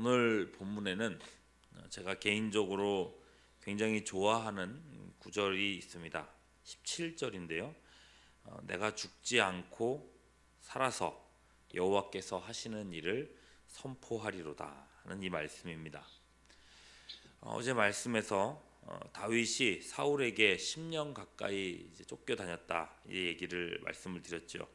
오늘 본문에는 제가 개인적으로 굉장히 좋아하는 구절이 있습니다. 17절인데요. 내가 죽지 않고 살아서 여호와께서 하시는 일을 선포하리로다 하는 이 말씀입니다. 어제 말씀에서 다윗이 사울에게 10년 가까이 쫓겨다녔다 이 얘기를 말씀을 드렸죠.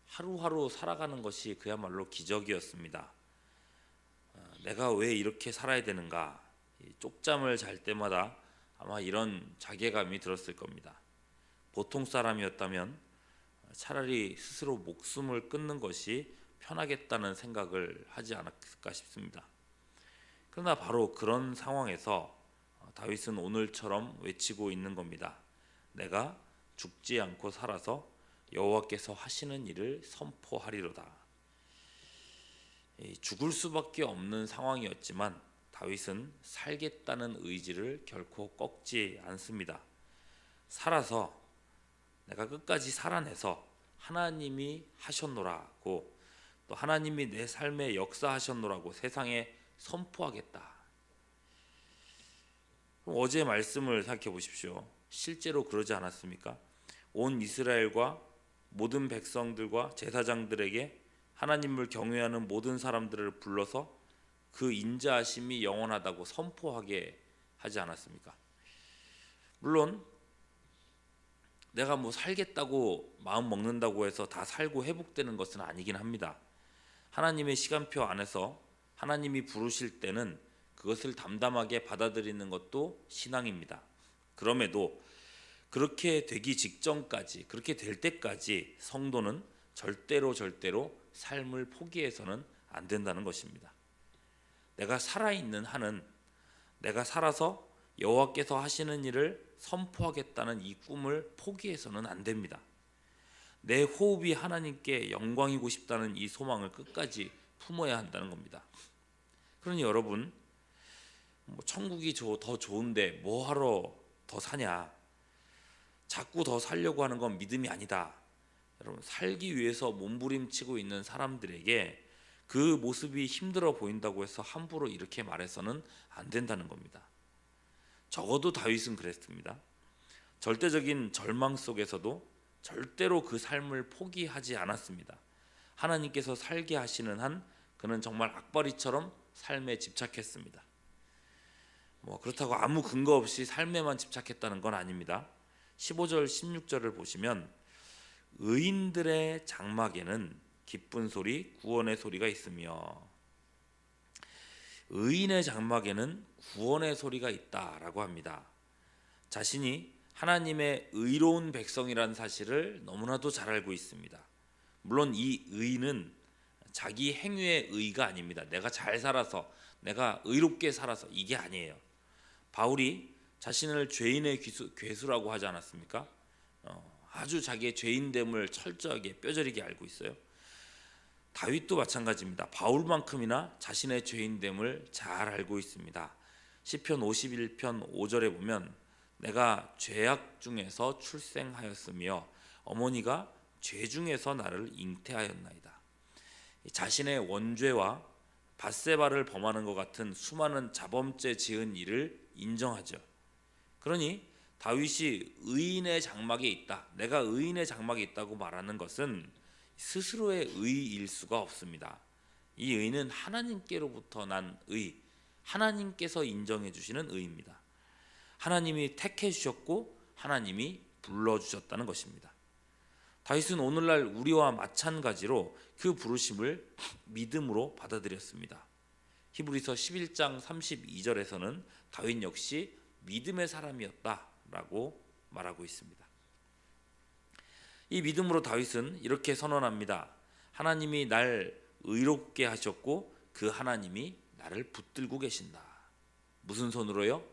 하루하루 살아가는 것이 그야말로 기적이었습니다. 내가 왜 이렇게 살아야 되는가? 쪽잠을 잘 때마다 아마 이런 자괴감이 들었을 겁니다. 보통 사람이었다면 차라리 스스로 목숨을 끊는 것이 편하겠다는 생각을 하지 않았을까 싶습니다. 그러나 바로 그런 상황에서 다윗은 오늘처럼 외치고 있는 겁니다. 내가 죽지 않고 살아서 여호와께서 하시는 일을 선포하리로다. 죽을 수밖에 없는 상황이었지만 다윗은 살겠다는 의지를 결코 꺾지 않습니다. 살아서 내가 끝까지 살아내서 하나님이 하셨노라고, 또 하나님이 내 삶에 역사하셨노라고 세상에 선포하겠다. 어제 말씀을 생각해 보십시오. 실제로 그러지 않았습니까? 온 이스라엘과 모든 백성들과 제사장들에게 하나님을 경외하는 모든 사람들을 불러서 그 인자하심이 영원하다고 선포하게 하지 않았습니까? 물론 내가 살겠다고 마음 먹는다고 해서 다 살고 회복되는 것은 아니긴 합니다. 하나님의 시간표 안에서 하나님이 부르실 때는 그것을 담담하게 받아들이는 것도 신앙입니다. 그럼에도 그렇게 되기 직전까지, 그렇게 될 때까지 성도는 절대로 삶을 포기해서는 안 된다는 것입니다. 내가 살아있는 한은 내가 살아서 여호와께서 하시는 일을 선포하겠다는 이 꿈을 포기해서는 안 됩니다. 내 호흡이 하나님께 영광이고 싶다는 이 소망을 끝까지 품어야 한다는 겁니다. 그러니 여러분, 천국이 더 좋은데 뭐하러 더 사냐? 자꾸 더 살려고 하는 건 믿음이 아니다. 여러분, 살기 위해서 몸부림치고 있는 사람들에게 그 모습이 힘들어 보인다고 해서 함부로 이렇게 말해서는 안 된다는 겁니다. 적어도 다윗은 그랬습니다. 절대적인 절망 속에서도 절대로 그 삶을 포기하지 않았습니다. 하나님께서 살게 하시는 한 그는 정말 악바리처럼 삶에 집착했습니다. 그렇다고 아무 근거 없이 삶에만 집착했다는 건 아닙니다. 15절 16절을 보시면 의인들의 장막에는 기쁜 소리, 구원의 소리가 있으며, 의인의 장막에는 구원의 소리가 있다라고 합니다. 자신이 하나님의 의로운 백성이라는 사실을 너무나도 잘 알고 있습니다. 물론 이 의는 자기 행위의 의가 아닙니다. 내가 잘 살아서, 내가 의롭게 살아서, 이게 아니에요. 바울이 자신을 죄인의 괴수라고 하지 않았습니까? 아주 자기의 죄인됨을 철저하게 뼈저리게 알고 있어요. 다윗도 마찬가지입니다. 바울만큼이나 자신의 죄인됨을 잘 알고 있습니다. 시편 51편 5절에 보면 내가 죄악 중에서 출생하였으며 어머니가 죄 중에서 나를 잉태하였나이다. 자신의 원죄와 밧세바를 범하는 것 같은 수많은 자범죄 지은 일을 인정하죠. 그러니 다윗이 의인의 장막에 있다, 내가 의인의 장막에 있다고 말하는 것은 스스로의 의일 수가 없습니다. 이 의는 하나님께로부터 난 의, 하나님께서 인정해 주시는 의입니다. 하나님이 택해 주셨고 하나님이 불러주셨다는 것입니다. 다윗은 오늘날 우리와 마찬가지로 그 부르심을 믿음으로 받아들였습니다. 히브리서 11장 32절에서는 다윗 역시 믿음의 사람이었다라고 말하고 있습니다. 이 믿음으로 다윗은 이렇게 선언합니다. 하나님이 날 의롭게 하셨고 그 하나님이 나를 붙들고 계신다. 무슨 손으로요?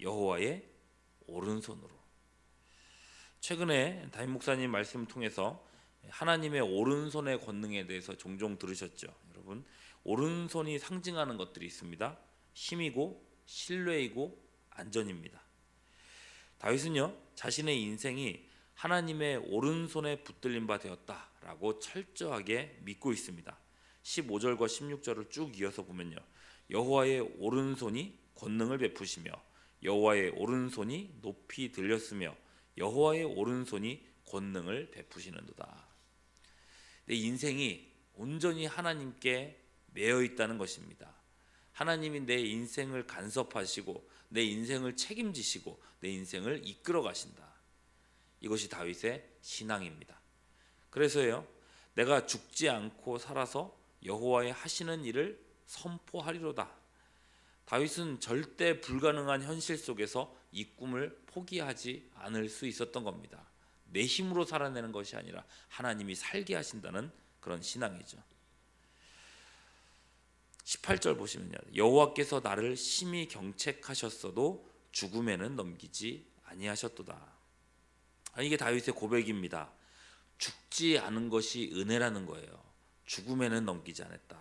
여호와의 오른손으로. 최근에 담임 목사님 말씀을 통해서 하나님의 오른손의 권능에 대해서 종종 들으셨죠. 여러분, 오른손이 상징하는 것들이 있습니다. 힘이고 신뢰이고 안전입니다. 다윗은요, 자신의 인생이 하나님의 오른손에 붙들림 바 되었다라고 철저하게 믿고 있습니다. 15절과 16절을 쭉 이어서 보면요, 여호와의 오른손이 권능을 베푸시며 여호와의 오른손이 높이 들렸으며 여호와의 오른손이 권능을 베푸시는도다. 내 인생이 온전히 하나님께 매여 있다는 것입니다. 하나님이 내 인생을 간섭하시고 내 인생을 책임지시고 내 인생을 이끌어 가신다. 이것이 다윗의 신앙입니다. 그래서요, 내가 죽지 않고 살아서 여호와의 하시는 일을 선포하리로다. 다윗은 절대 불가능한 현실 속에서 이 꿈을 포기하지 않을 수 있었던 겁니다. 내 힘으로 살아내는 것이 아니라 하나님이 살게 하신다는 그런 신앙이죠. 18절 보시면요, 여호와께서 나를 심히 경책하셨어도 죽음에는 넘기지 아니하셨도다. 이게 다윗의 고백입니다. 죽지 않은 것이 은혜라는 거예요. 죽음에는 넘기지 않았다.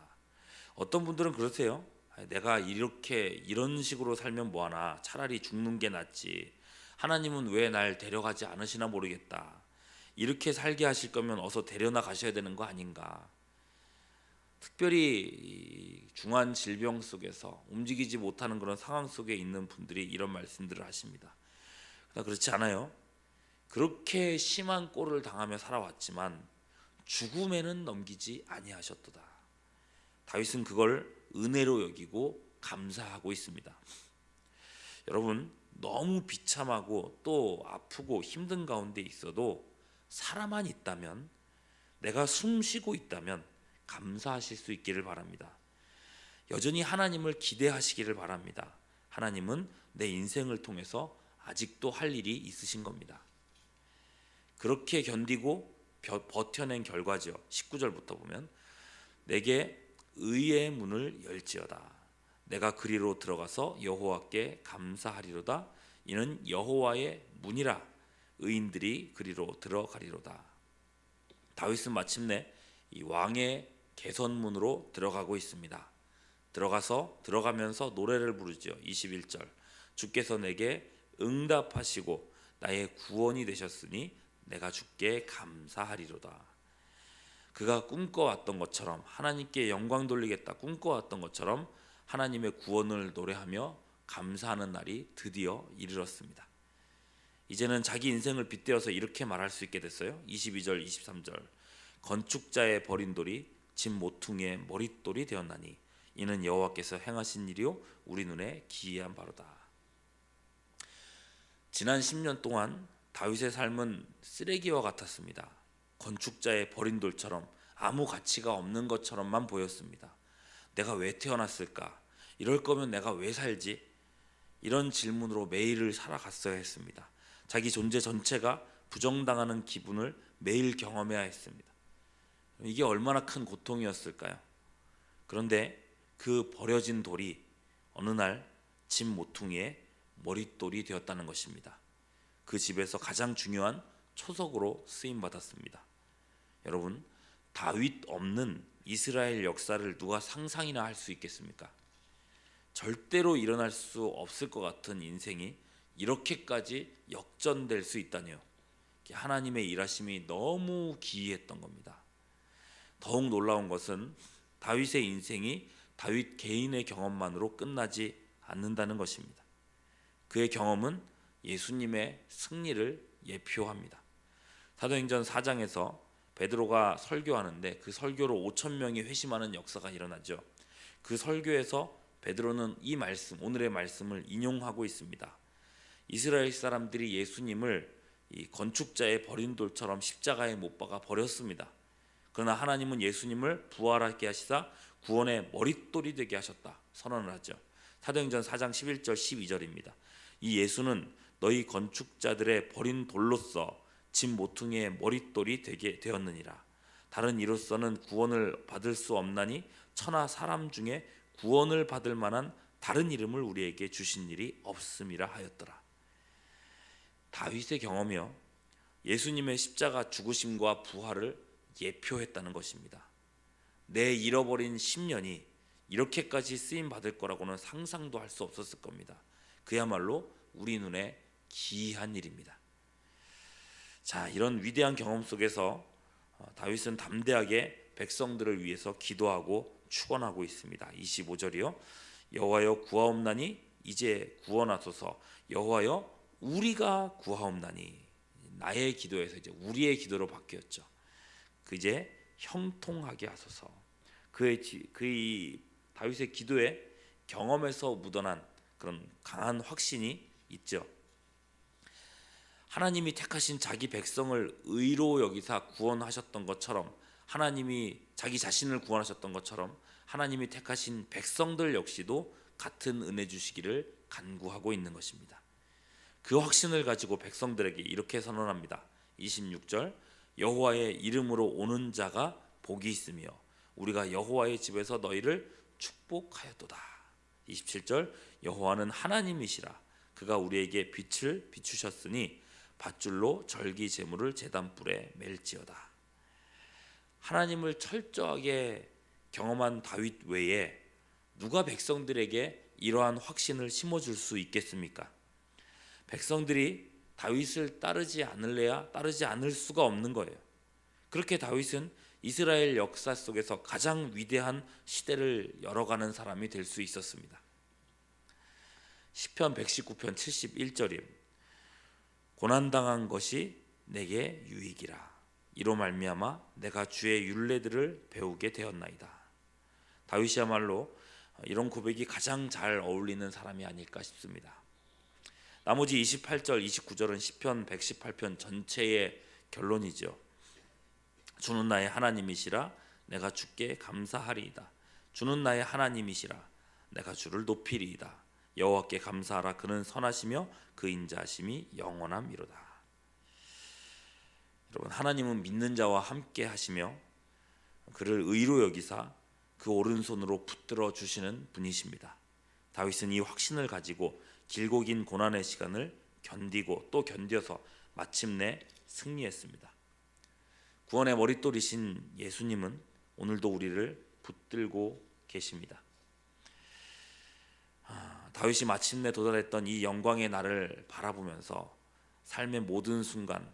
어떤 분들은 그러세요. 내가 이런 식으로 살면 뭐하나, 차라리 죽는 게 낫지. 하나님은 왜 날 데려가지 않으시나 모르겠다. 이렇게 살게 하실 거면 어서 데려나 가셔야 되는 거 아닌가. 특별히 중한 질병 속에서 움직이지 못하는 그런 상황 속에 있는 분들이 이런 말씀들을 하십니다. 그러나 그렇지 않아요. 그렇게 심한 꼴을 당하며 살아왔지만 죽음에는 넘기지 아니하셨도다. 다윗은 그걸 은혜로 여기고 감사하고 있습니다. 여러분, 너무 비참하고 또 아프고 힘든 가운데 있어도 살아만 있다면, 내가 숨 쉬고 있다면 감사하실 수 있기를 바랍니다. 여전히 하나님을 기대하시기를 바랍니다. 하나님은 내 인생을 통해서 아직도 할 일이 있으신 겁니다. 그렇게 견디고 버텨낸 결과죠. 19절부터 보면 내게 의의 문을 열지어다. 내가 그리로 들어가서 여호와께 감사하리로다. 이는 여호와의 문이라. 의인들이 그리로 들어가리로다. 다윗은 마침내 이 왕의 개선문으로 들어가고 있습니다. 들어가면서 노래를 부르죠. 21절, 주께서 내게 응답하시고 나의 구원이 되셨으니 내가 주께 감사하리로다. 그가 꿈꿔왔던 것처럼, 하나님께 영광 돌리겠다 꿈꿔왔던 것처럼 하나님의 구원을 노래하며 감사하는 날이 드디어 이르렀습니다. 이제는 자기 인생을 빗대어서 이렇게 말할 수 있게 됐어요. 22절 23절, 건축자의 버린 돌이 집 모퉁이의 머릿돌이 되었나니 이는 여호와께서 행하신 일이요 우리 눈에 기이한 바로다. 지난 10년 동안 다윗의 삶은 쓰레기와 같았습니다. 건축자의 버린 돌처럼 아무 가치가 없는 것처럼만 보였습니다. 내가 왜 태어났을까? 이럴 거면 내가 왜 살지? 이런 질문으로 매일을 살아갔어야 했습니다. 자기 존재 전체가 부정당하는 기분을 매일 경험해야 했습니다. 이게 얼마나 큰 고통이었을까요? 그런데 그 버려진 돌이 어느 날 집 모퉁이의 머릿돌이 되었다는 것입니다. 그 집에서 가장 중요한 초석으로 쓰임받았습니다. 여러분, 다윗 없는 이스라엘 역사를 누가 상상이나 할 수 있겠습니까? 절대로 일어날 수 없을 것 같은 인생이 이렇게까지 역전될 수 있다니요. 하나님의 일하심이 너무 기이했던 겁니다. 더욱 놀라운 것은 다윗의 인생이 다윗 개인의 경험만으로 끝나지 않는다는 것입니다. 그의 경험은 예수님의 승리를 예표합니다. 사도행전 4장에서 베드로가 설교하는데 그 설교로 5,000명이 회심하는 역사가 일어나죠. 그 설교에서 베드로는 이 말씀, 오늘의 말씀을 인용하고 있습니다. 이스라엘 사람들이 예수님을 이 건축자의 버린 돌처럼 십자가에 못 박아 버렸습니다. 그러나 하나님은 예수님을 부활하게 하시사 구원의 머릿돌이 되게 하셨다 선언을 하죠. 사도행전 4장 11절 12절입니다. 이 예수는 너희 건축자들의 버린 돌로서 집 모퉁이의 머릿돌이 되게 되었느니라. 다른 이로서는 구원을 받을 수 없나니 천하 사람 중에 구원을 받을 만한 다른 이름을 우리에게 주신 일이 없음이라 하였더라. 다윗의 경험이요, 예수님의 십자가 죽으심과 부활을 예표했다는 것입니다. 내 잃어버린 10년이 이렇게까지 쓰임 받을 거라고는 상상도 할 수 없었을 겁니다. 그야말로 우리 눈에 기이한 일입니다. 자, 이런 위대한 경험 속에서 다윗은 담대하게 백성들을 위해서 기도하고 축원하고 있습니다. 25절이요. 여호와여 구하옵나니 이제 구원하소서. 여호와여 우리가 구하옵나니. 나의 기도에서 이제 우리의 기도로 바뀌었죠. 이제 형통하게 하소서. 그의 다윗의 기도에 경험에서 묻어난 그런 강한 확신이 있죠. 하나님이 택하신 자기 백성을 의로 여기사 구원하셨던 것처럼, 하나님이 자기 자신을 구원하셨던 것처럼 하나님이 택하신 백성들 역시도 같은 은혜 주시기를 간구하고 있는 것입니다. 그 확신을 가지고 백성들에게 이렇게 선언합니다. 26절 여호와의 이름으로 오는 자가 복이 있으며 우리가 여호와의 집에서 너희를 축복하였도다. 27절 여호와는 하나님이시라. 그가 우리에게 빛을 비추셨으니 밧줄로 절기 제물을 제단불에 맬지어다. 하나님을 철저하게 경험한 다윗 외에 누가 백성들에게 이러한 확신을 심어줄 수 있겠습니까? 백성들이 다윗을 따르지 않을래야 따르지 않을 수가 없는 거예요. 그렇게 다윗은 이스라엘 역사 속에서 가장 위대한 시대를 열어가는 사람이 될 수 있었습니다. 시편 119편 71절임 고난당한 것이 내게 유익이라. 이로 말미암아 내가 주의 율례들을 배우게 되었나이다. 다윗이야말로 이런 고백이 가장 잘 어울리는 사람이 아닐까 싶습니다. 나머지 28절, 29절은 시편 118편 전체의 결론이죠. 주는 나의 하나님이시라. 내가 주께 감사하리이다. 주는 나의 하나님이시라. 내가 주를 높이리이다. 여호와께 감사하라. 그는 선하시며 그 인자하심이 영원함이로다. 여러분, 하나님은 믿는 자와 함께 하시며 그를 의로 여기사 그 오른손으로 붙들어 주시는 분이십니다. 다윗은 이 확신을 가지고 길고 긴 고난의 시간을 견디고 또 견뎌서 마침내 승리했습니다. 구원의 머릿돌이신 예수님은 오늘도 우리를 붙들고 계십니다. 다윗이 마침내 도달했던 이 영광의 날을 바라보면서 삶의 모든 순간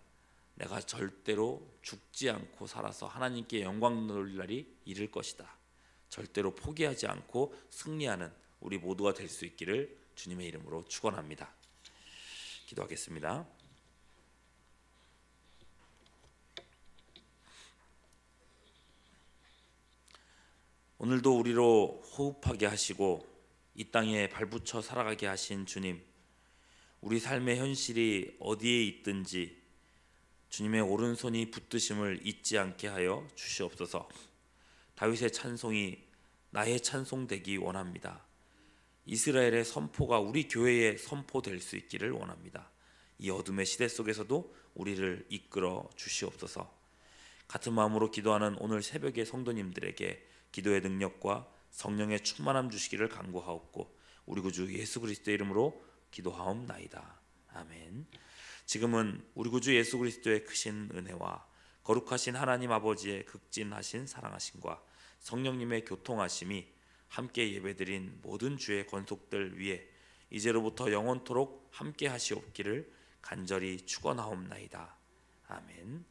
내가 절대로 죽지 않고 살아서 하나님께 영광 돌릴 날이 이를 것이다. 절대로 포기하지 않고 승리하는 우리 모두가 될 수 있기를 주님의 이름으로 축원합니다. 기도하겠습니다. 오늘도 우리로 호흡하게 하시고 이 땅에 발붙여 살아가게 하신 주님, 우리 삶의 현실이 어디에 있든지 주님의 오른손이 붙드심을 잊지 않게 하여 주시옵소서. 다윗의 찬송이 나의 찬송 되기 원합니다. 이스라엘의 선포가 우리 교회의 선포될 수 있기를 원합니다. 이 어둠의 시대 속에서도 우리를 이끌어 주시옵소서. 같은 마음으로 기도하는 오늘 새벽의 성도님들에게 기도의 능력과 성령의 충만함 주시기를 간구하옵고 우리 구주 예수 그리스도의 이름으로 기도하옵나이다. 아멘. 지금은 우리 구주 예수 그리스도의 크신 은혜와 거룩하신 하나님 아버지의 극진하신 사랑하심과 성령님의 교통하심이 함께 예배드린 모든 주의 권속들 위에 이제로부터 영원토록 함께 하시옵기를 간절히 축원하옵나이다. 아멘.